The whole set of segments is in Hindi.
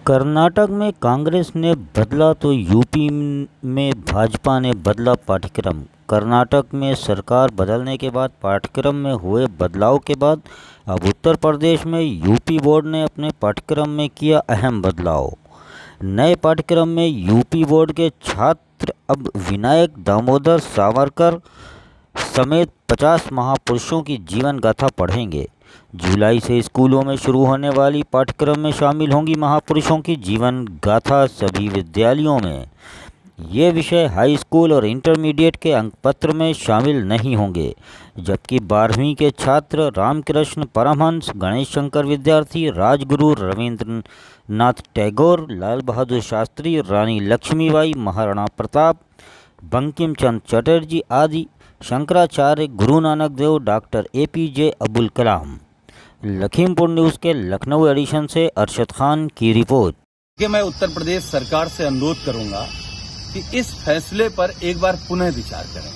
कर्नाटक में कांग्रेस ने बदला तो यूपी में भाजपा ने बदला पाठ्यक्रम। कर्नाटक में सरकार बदलने के बाद पाठ्यक्रम में हुए बदलाव के बाद अब उत्तर प्रदेश में यूपी बोर्ड ने अपने पाठ्यक्रम में किया अहम बदलाव। नए पाठ्यक्रम में यूपी बोर्ड के छात्र अब विनायक दामोदर सावरकर समेत 50 महापुरुषों की जीवन गाथा पढ़ेंगे। जुलाई से स्कूलों में शुरू होने वाली पाठ्यक्रम में शामिल होंगी महापुरुषों की जीवन गाथा। सभी विद्यालयों में ये विषय हाई स्कूल और इंटरमीडिएट के अंकपत्र में शामिल नहीं होंगे, जबकि 12वीं के छात्र रामकृष्ण परमहंस, गणेश शंकर विद्यार्थी, राजगुरु रविंद्रनाथ टैगोर, लाल बहादुर शास्त्री, रानी लक्ष्मीबाई, महाराणा प्रताप, बंकिम चंद्र चटर्जी आदि, Shankaracharya, Guru Nanak Dev, doctor APJ Abdul Kalam. Lakhimpur news के लखनऊ एडिशन से अरशद खान की रिपोर्ट। मैं उत्तर प्रदेश सरकार से अनुरोध करूंगा कि इस फैसले पर एक बार पुनः विचार करें।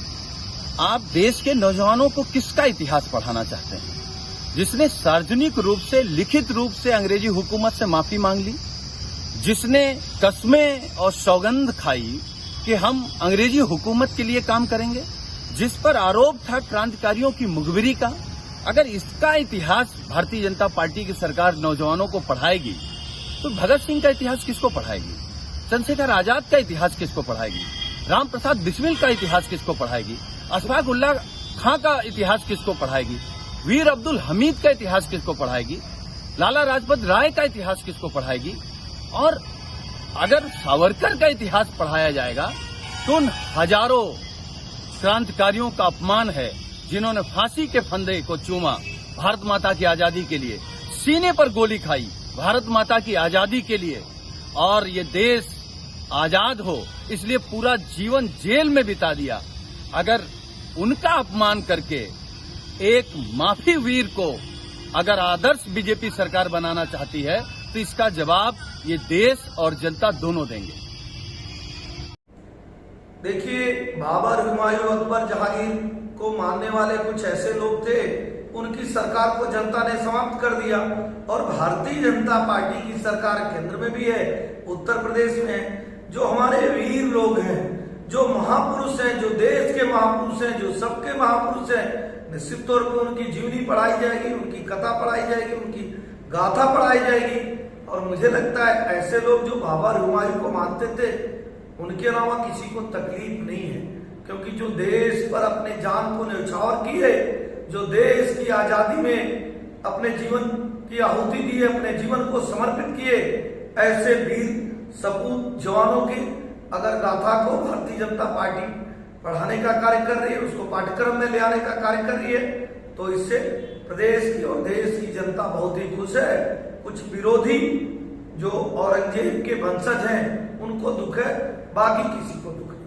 आप देश के नौजवानों को किसका इतिहास पढ़ाना चाहते हैं, जिसने सार्वजनिक रूप से, लिखित रूप से अंग्रेजी हुकूमत से माफी मांग ली, जिसने कस्में और सौगंध खाई कि हम अंग्रेजी हुकूमत के लिए काम करेंगे, जिस पर आरोप था क्रांतिकारियों की मुखबिरी का। अगर इसका इतिहास भारतीय जनता पार्टी की सरकार नौजवानों को पढ़ाएगी तो भगत सिंह का इतिहास किसको पढ़ाएगी, चंद्रशेखर आजाद का इतिहास किसको पढ़ाएगी, राम प्रसाद बिस्मिल का इतिहास किसको पढ़ाएगी, अशफाक उल्लाह खां का इतिहास किसको पढ़ाएगी, वीर अब्दुल हमीद का इतिहास किसको पढ़ाएगी, लाला लाजपत राय का इतिहास किसको पढ़ाएगी। और अगर सावरकर का इतिहास पढ़ाया जाएगा तो उन हजारों क्रांतिकारियों का अपमान है जिन्होंने फांसी के फंदे को चूमा भारत माता की आजादी के लिए, सीने पर गोली खाई भारत माता की आजादी के लिए, और ये देश आजाद हो इसलिए पूरा जीवन जेल में बिता दिया। अगर उनका अपमान करके एक माफी वीर को अगर आदर्श बीजेपी सरकार बनाना चाहती है तो इसका जवाब ये देश और जनता दोनों देंगे। देखिए, बाबर, हुमायूं, अकबर, जहांगीर को मानने वाले कुछ ऐसे लोग थे, उनकी सरकार को जनता ने समाप्त कर दिया। और भारतीय जनता पार्टी की सरकार केंद्र में भी है, उत्तर प्रदेश में। जो हमारे वीर लोग हैं, जो महापुरुष हैं, जो देश के महापुरुष हैं, जो सबके महापुरुष हैं, निश्चित तौर पर उनकी जीवनी पढ़ाई जाएगी, उनकी कथा पढ़ाई जाएगी, उनकी गाथा पढ़ाई जाएगी। और मुझे लगता है ऐसे लोग जो बाबर, हुमायूं को मानते थे, उनके अलावा किसी को तकलीफ नहीं है, क्योंकि जो देश पर अपने जान को न्यौछावर की है, जो देश की आजादी में अपने जीवन की आहुति दी है, अपने जीवन को समर्पित किए, ऐसे वीर सपूत जवानों की अगर गाथा को भारतीय जनता पार्टी पढ़ाने का कार्य कर रही है, उसको पाठ्यक्रम में ले आने का कार्य कर रही है, तो इससे प्रदेश की और देश की जनता बहुत ही खुश है। कुछ विरोधी जो औरंगजेब के वंशज हैं उनको दुख है, बाकी किसी को दुख नहीं।